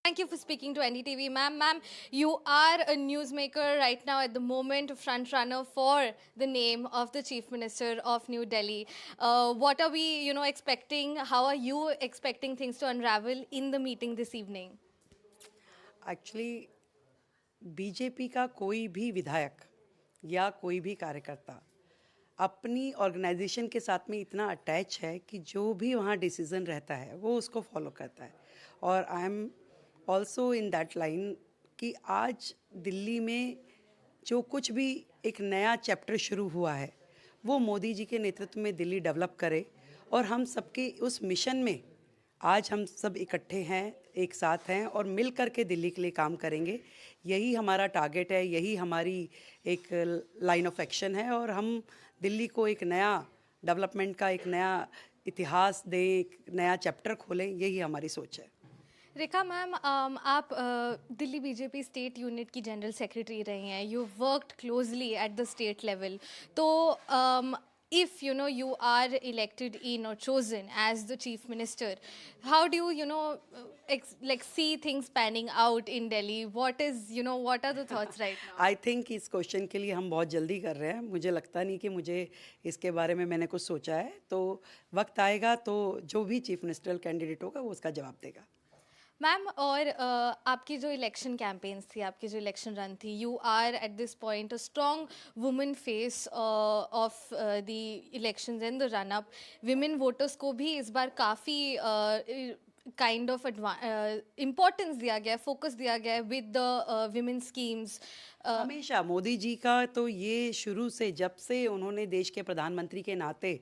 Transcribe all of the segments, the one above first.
Thank you for speaking to NDTV, ma'am. Ma'am, you are a newsmaker right now at the moment, front runner for the name of the Chief Minister of New Delhi. What are we, expecting? How are you expecting things to unravel in the meeting this evening? Actually BJP का कोई भी विधायक या कोई भी कार्यकर्ता अपनी organisation के साथ में इतना अटैच है कि जो भी वहाँ डिसीज़न रहता है वो उसको फॉलो करता है। और I am also in that line कि आज दिल्ली में जो कुछ भी एक नया चैप्टर शुरू हुआ है वो मोदी जी के नेतृत्व में दिल्ली डेवलप करे, और हम सबके उस मिशन में आज हम सब इकट्ठे हैं, एक साथ हैं और मिल कर के दिल्ली के लिए काम करेंगे। यही हमारा टारगेट है, यही हमारी एक लाइन ऑफ एक्शन है, और हम दिल्ली को एक नया डेवलपमेंट का एक नया इतिहास दें, एक नया चैप्टर खोलें, यही हमारी सोच है। रेखा मैम, आप दिल्ली बीजेपी स्टेट यूनिट की जनरल सेक्रेटरी रही हैं. You worked closely at the state level. तो if you are elected in or chosen as the chief minister, how do you see things panning out in Delhi? What are the thoughts right now? I think इस question के लिए हम बहुत जल्दी कर रहे हैं। मुझे लगता नहीं कि मुझे इसके बारे में मैंने कुछ सोचा है, तो वक्त आएगा तो जो भी चीफ मिनिस्टरल कैंडिडेट होगा वो उसका जवाब देगा। मैम, और आपकी जो इलेक्शन कैंपेन्स थी, आपकी जो इलेक्शन रन थी, you are at this point a strong women face of the elections and the run up. Women voters को भी इस बार काफ़ी काइंड ऑफ इम्पोर्टेंस दिया गया, फोकस दिया गया विद द विमेन स्कीम्स. हमेशा मोदी जी का तो ये शुरू से, जब से उन्होंने देश के प्रधानमंत्री के नाते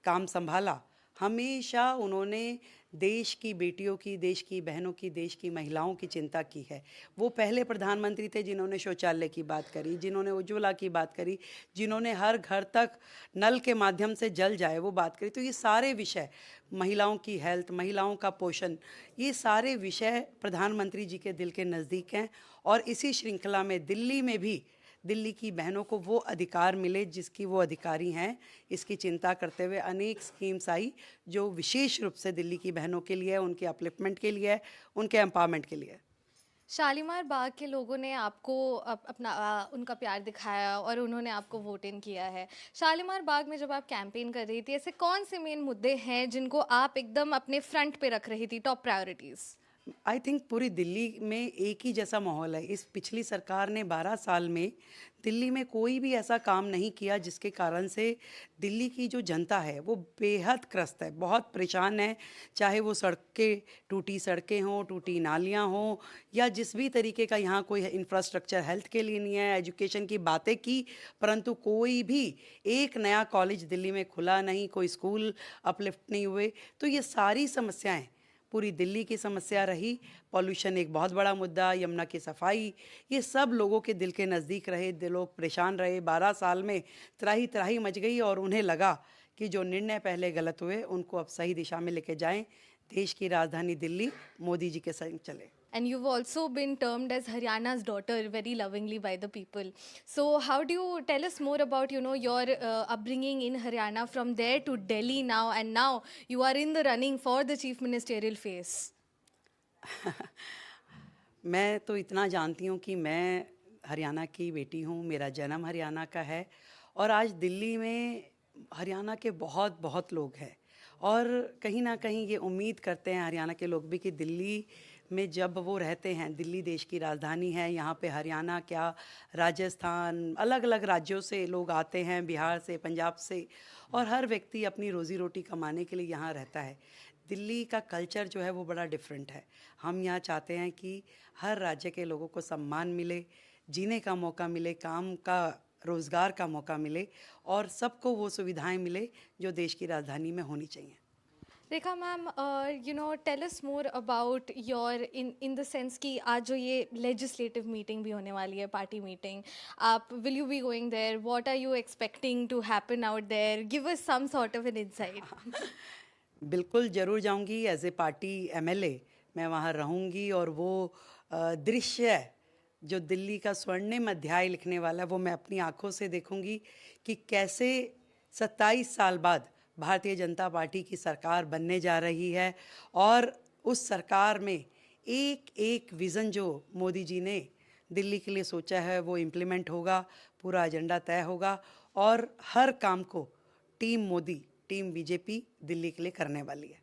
काम संभाला, हमेशा उन्होंने देश की बेटियों की, देश की बहनों की, देश की महिलाओं की चिंता की है। वो पहले प्रधानमंत्री थे जिन्होंने शौचालय की बात करी, जिन्होंने उज्ज्वला की बात करी, जिन्होंने हर घर तक नल के माध्यम से जल जाए वो बात करी। तो ये सारे विषय, महिलाओं की हेल्थ, महिलाओं का पोषण, ये सारे विषय प्रधानमंत्री जी के दिल के नज़दीक हैं। और इसी श्रृंखला में दिल्ली में भी दिल्ली की बहनों को वो अधिकार मिले जिसकी वो अधिकारी हैं, इसकी चिंता करते हुए अनेक स्कीम्स आई जो विशेष रूप से दिल्ली की बहनों के लिए है, उनके अपलिफ्टमेंट के लिए है, उनके एम्पावरमेंट के लिए है। शालीमार बाग के लोगों ने आपको उनका प्यार दिखाया और उन्होंने आपको वोट इन किया है. शालीमार बाग में जब आप कैंपेन कर रही थी, ऐसे कौन से मेन मुद्दे हैं जिनको आप एकदम अपने फ्रंट पे रख रही थी, टॉप प्रायोरिटीज़? आई थिंक पूरी दिल्ली में एक ही जैसा माहौल है। इस पिछली सरकार ने 12 साल में दिल्ली में कोई भी ऐसा काम नहीं किया जिसके कारण से दिल्ली की जो जनता है वो बेहद त्रस्त है, बहुत परेशान है। चाहे वो सड़कें, टूटी सड़कें हों, टूटी नालियां हों, या जिस भी तरीके का यहाँ कोई इंफ्रास्ट्रक्चर हेल्थ के लिए नहीं है, एजुकेशन की बातें की, परंतु कोई भी एक नया कॉलेज दिल्ली में खुला नहीं, कोई स्कूल अपलिफ्ट नहीं हुए। तो ये सारी समस्याएं पूरी दिल्ली की समस्या रही। पॉल्यूशन एक बहुत बड़ा मुद्दा, यमुना की सफाई, ये सब लोगों के दिल के नज़दीक रहे, लोग परेशान रहे। 12 साल में त्राही त्राही मच गई और उन्हें लगा कि जो निर्णय पहले गलत हुए उनको अब सही दिशा में लेके जाएं। देश की राजधानी दिल्ली मोदी जी के संग चले। And you've also been termed as Haryana's daughter very lovingly by the people. So how do you tell us more about, your upbringing in Haryana from there to Delhi now, and now you are in the running for the chief ministerial face? मैं तो इतना जानती हूँ कि मैं हरियाणा की बेटी हूँ, मेरा जन्म हरियाणा का है, और आज दिल्ली में हरियाणा के बहुत बहुत लोग हैं। और कहीं ना कहीं ये उम्मीद करते हैं हरियाणा के लोग भी कि दिल्ली में जब वो रहते हैं, दिल्ली देश की राजधानी है, यहाँ पे हरियाणा क्या, राजस्थान, अलग अलग राज्यों से लोग आते हैं, बिहार से, पंजाब से, और हर व्यक्ति अपनी रोज़ी रोटी कमाने के लिए यहाँ रहता है। दिल्ली का कल्चर जो है वो बड़ा डिफरेंट है। हम यहाँ चाहते हैं कि हर राज्य के लोगों को सम्मान मिले, जीने का मौका मिले, काम का, रोज़गार का मौका मिले, और सबको वो सुविधाएं मिले जो देश की राजधानी में होनी चाहिए। Rekha ma'am, tell us more about your in the sense कि आज जो ये लेजिस्लेटिव मीटिंग भी होने वाली है, पार्टी मीटिंग, आप will you be going there? What are you expecting to happen out there? Give us some sort of an insight. बिल्कुल ज़रूर जाऊंगी। एज ए पार्टी एमएलए मैं वहाँ रहूंगी, और वो दृश्य जो दिल्ली का स्वर्णिम अध्याय लिखने वाला है वो मैं अपनी आंखों से देखूंगी कि कैसे 27 साल बाद भारतीय जनता पार्टी की सरकार बनने जा रही है, और उस सरकार में एक एक विज़न जो मोदी जी ने दिल्ली के लिए सोचा है वो इम्प्लीमेंट होगा, पूरा एजेंडा तय होगा और हर काम को team Modi, team BJP Delhi के लिए करने वाली है।